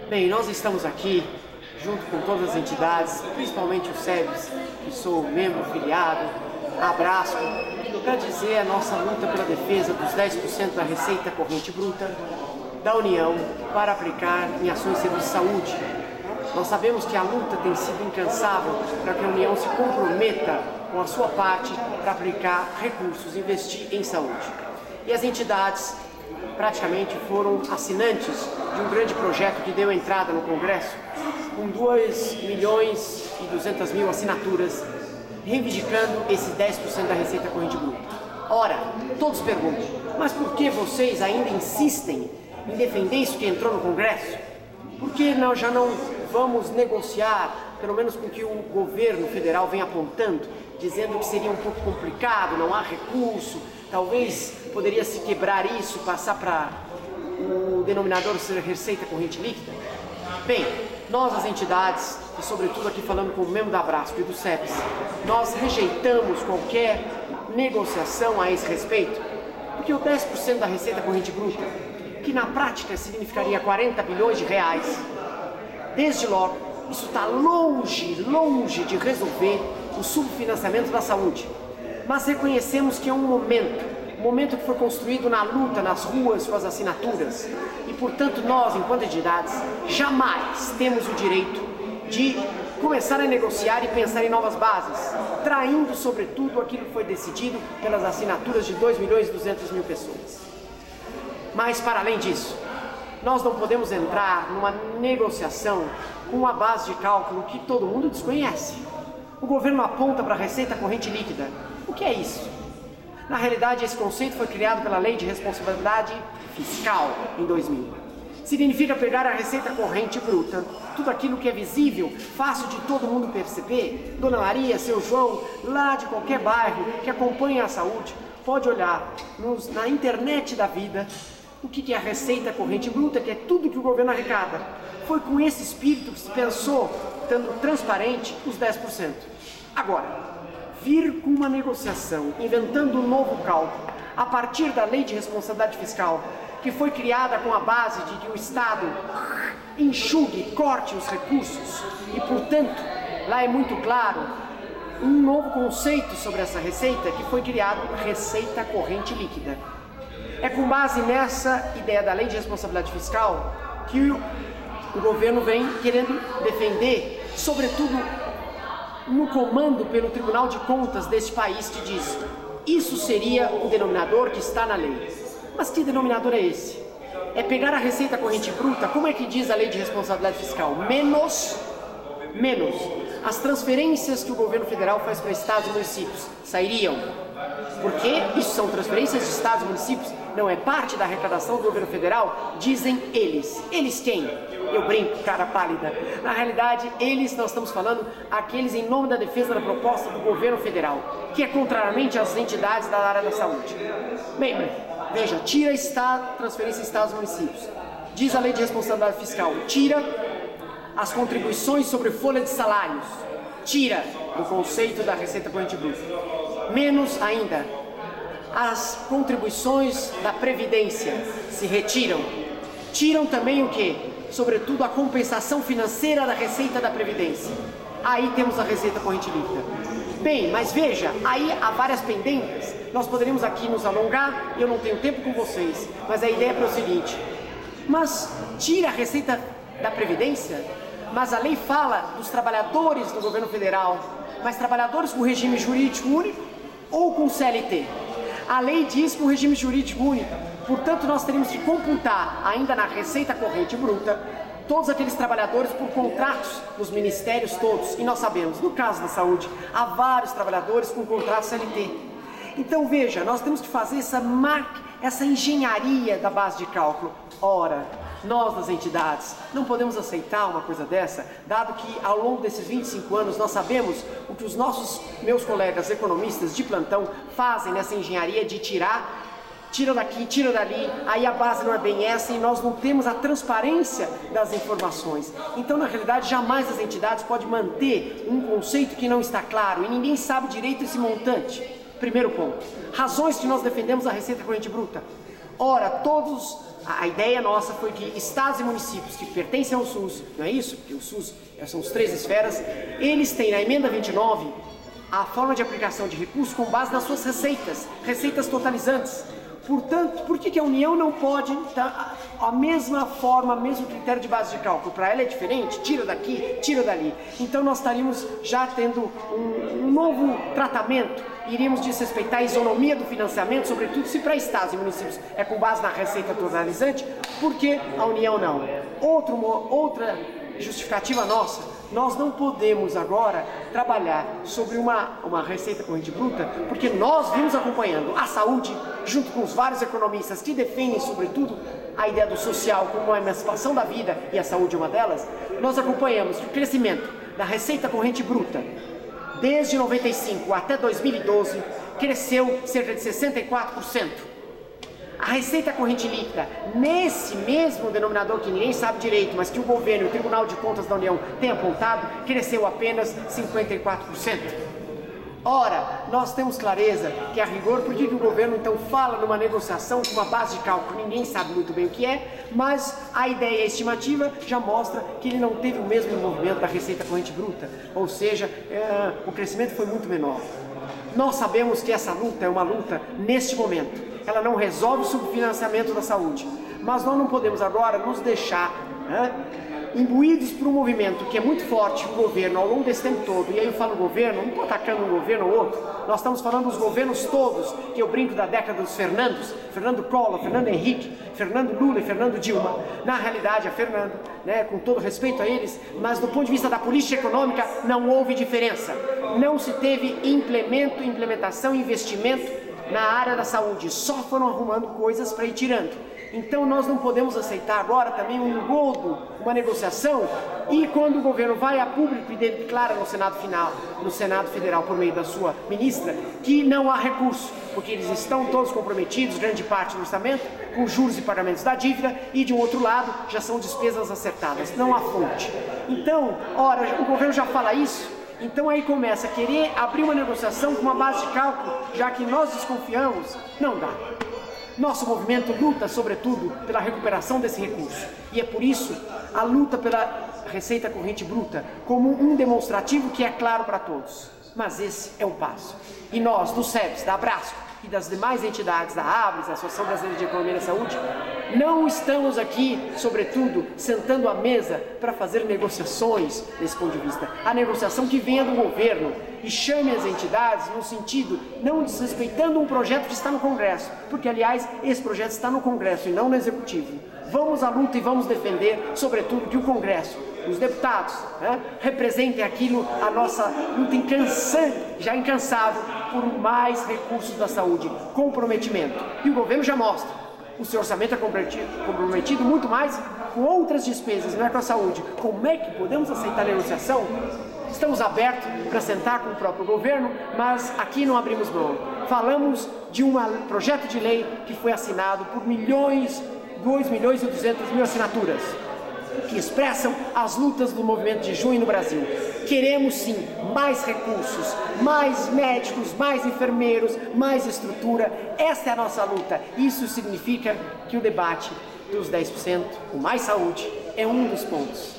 Bem, nós estamos aqui, junto com todas as entidades, principalmente o SEBS, que sou membro filiado, abraço, para dizer a nossa luta pela defesa dos 10% da receita corrente bruta da União para aplicar em ações de serviço de saúde. Nós sabemos que a luta tem sido incansável para que a União se comprometa com a sua parte para aplicar recursos, investir em saúde. E as entidades praticamente foram assinantes de um grande projeto que deu entrada no Congresso, com 2.200.000 assinaturas, reivindicando esse 10% da receita corrente bruta. Ora, todos perguntam, mas por que vocês ainda insistem em defender isso que entrou no Congresso? Por que já não vamos negociar, pelo menos com o que o governo federal vem apontando, dizendo que seria um pouco complicado, não há recurso, talvez poderia se quebrar isso, passar para o denominador ser receita corrente líquida? Bem, nós as entidades, e sobretudo aqui falando com o membro da Abrasco e do SEBS, nós rejeitamos qualquer negociação a esse respeito, porque o 10% da receita corrente bruta, que na prática significaria 40 bilhões de reais, desde logo, isso está longe de resolver o subfinanciamento da saúde. Mas reconhecemos que é um momento que foi construído na luta, nas ruas, com as assinaturas. E, portanto, nós, enquanto entidades, jamais temos o direito de começar a negociar e pensar em novas bases, traindo, sobretudo, aquilo que foi decidido pelas assinaturas de 2.200.000 pessoas. Mas, para além disso, nós não podemos entrar numa negociação com uma base de cálculo que todo mundo desconhece. O governo aponta para a receita corrente líquida. O que é isso? Na realidade, esse conceito foi criado pela Lei de Responsabilidade Fiscal em 2000. Significa pegar a receita corrente bruta, tudo aquilo que é visível, fácil de todo mundo perceber. Dona Maria, seu João, lá de qualquer bairro que acompanha a saúde, pode olhar na internet da vida o que é a receita corrente bruta, que é tudo que o governo arrecada. Foi com esse espírito que se pensou, estando transparente, os 10%. Agora, vir com uma negociação, inventando um novo cálculo, a partir da Lei de Responsabilidade Fiscal, que foi criada com a base de que o Estado enxugue, corte os recursos, e, portanto, lá é muito claro, um novo conceito sobre essa receita, que foi criado receita corrente líquida. É com base nessa ideia da Lei de Responsabilidade Fiscal que o governo vem querendo defender, sobretudo no comando pelo Tribunal de Contas deste país, que diz: isso seria o denominador que está na lei. Mas que denominador é esse? É pegar a receita corrente bruta, como é que diz a Lei de Responsabilidade Fiscal? Menos as transferências que o governo federal faz para estados e municípios sairiam. Porque isso são transferências de estados e municípios, não é parte da arrecadação do governo federal, dizem eles. Eles quem? Eu brinco, cara pálida. Na realidade, nós estamos falando aqueles em nome da defesa da proposta do governo federal, que é contrariamente às entidades da área da saúde. Bem, veja, tira transferência de estados e municípios. Diz a Lei de Responsabilidade Fiscal, tira as contribuições sobre folha de salários, tira o conceito da receita corrente bruta. Menos ainda, as contribuições da Previdência se retiram. Tiram também o quê? Sobretudo a compensação financeira da receita da Previdência. Aí temos a receita corrente líquida. Bem, mas veja, aí há várias pendências. Nós poderíamos aqui nos alongar, eu não tenho tempo com vocês, mas a ideia é o seguinte: mas tira a receita da Previdência, mas a lei fala dos trabalhadores do governo federal, mas trabalhadores com regime jurídico único ou com CLT? A lei diz com regime jurídico único, portanto nós teríamos que computar ainda na receita corrente bruta todos aqueles trabalhadores por contratos nos ministérios todos, e nós sabemos, no caso da saúde, há vários trabalhadores com contrato CLT. Então veja, nós temos que fazer essa engenharia da base de cálculo. Ora, nós das entidades não podemos aceitar uma coisa dessa, dado que ao longo desses 25 anos nós sabemos o que os meus colegas economistas de plantão fazem nessa engenharia de tira daqui, tira dali, aí a base não é bem essa e nós não temos a transparência das informações. Então, na realidade, jamais as entidades podem manter um conceito que não está claro e ninguém sabe direito esse montante. Primeiro ponto. Razões que nós defendemos a receita corrente bruta. Ora, a ideia nossa foi que estados e municípios que pertencem ao SUS, não é isso? Porque o SUS são as 3 esferas, eles têm na emenda 29 a forma de aplicação de recursos com base nas suas receitas totalizantes. Portanto, por que a União não pode dar a mesma forma, o mesmo critério de base de cálculo? Para ela é diferente, tira daqui, tira dali. Então nós estaríamos já tendo um novo tratamento, iríamos desrespeitar a isonomia do financiamento, sobretudo se para estados e municípios é com base na receita totalizante, porque a União não. Outra justificativa nossa, nós não podemos agora trabalhar sobre uma receita corrente bruta, porque nós vimos acompanhando a saúde, junto com os vários economistas que defendem, sobretudo, a ideia do social como a emancipação da vida, e a saúde é uma delas. Nós acompanhamos que o crescimento da receita corrente bruta, desde 95 até 2012, cresceu cerca de 64%. A receita corrente líquida, nesse mesmo denominador que ninguém sabe direito, mas que o governo e o Tribunal de Contas da União têm apontado, cresceu apenas 54%. Ora, nós temos clareza que a rigor, por que o governo então fala numa negociação com uma base de cálculo, ninguém sabe muito bem o que é, mas a ideia estimativa já mostra que ele não teve o mesmo movimento da receita corrente bruta, ou seja, o crescimento foi muito menor. Nós sabemos que essa luta é uma luta neste momento. Ela não resolve o subfinanciamento da saúde, mas nós não podemos agora nos deixar imbuídos por um movimento que é muito forte, o governo, ao longo desse tempo todo. E aí eu falo governo, não estou atacando um governo ou outro, nós estamos falando dos governos todos, que eu brinco da década dos Fernandos, Fernando Collor, Fernando Henrique, Fernando Lula e Fernando Dilma. Na realidade, a Fernando, com todo respeito a eles, mas do ponto de vista da política econômica, não houve diferença. Não se teve implementação, investimento na área da saúde, só foram arrumando coisas para ir tirando. Então nós não podemos aceitar agora também um engodo, uma negociação, e quando o governo vai a público e declara no Senado Federal, por meio da sua ministra, que não há recurso, porque eles estão todos comprometidos, grande parte do orçamento, com juros e pagamentos da dívida, e de um outro lado já são despesas acertadas, não há fonte. Então, ora, o governo já fala isso, então aí começa a querer abrir uma negociação com uma base de cálculo, já que nós desconfiamos, não dá. Nosso movimento luta, sobretudo, pela recuperação desse recurso. E é por isso a luta pela receita corrente bruta, como um demonstrativo que é claro para todos. Mas esse é um passo. E nós, do SEBS, da Abrasco e das demais entidades, da ABRES, da Associação Brasileira de Economia da Saúde, não estamos aqui, sobretudo, sentando à mesa para fazer negociações desse ponto de vista. A negociação que venha do governo e chame as entidades no sentido, não desrespeitando um projeto que está no Congresso, porque, aliás, esse projeto está no Congresso e não no Executivo. Vamos à luta e vamos defender, sobretudo, que o Congresso, os deputados, representem aquilo, a nossa luta já incansável por mais recursos da saúde, comprometimento. E o governo já mostra. O seu orçamento é comprometido muito mais com outras despesas, não é com a saúde. Como é que podemos aceitar a negociação? Estamos abertos para sentar com o próprio governo, mas aqui não abrimos mão. Falamos de um projeto de lei que foi assinado por 2.200.000 assinaturas, que expressam as lutas do movimento de junho no Brasil. Queremos sim mais recursos, mais médicos, mais enfermeiros, mais estrutura. Essa é a nossa luta. Isso significa que o debate dos 10%, com mais saúde, é um dos pontos.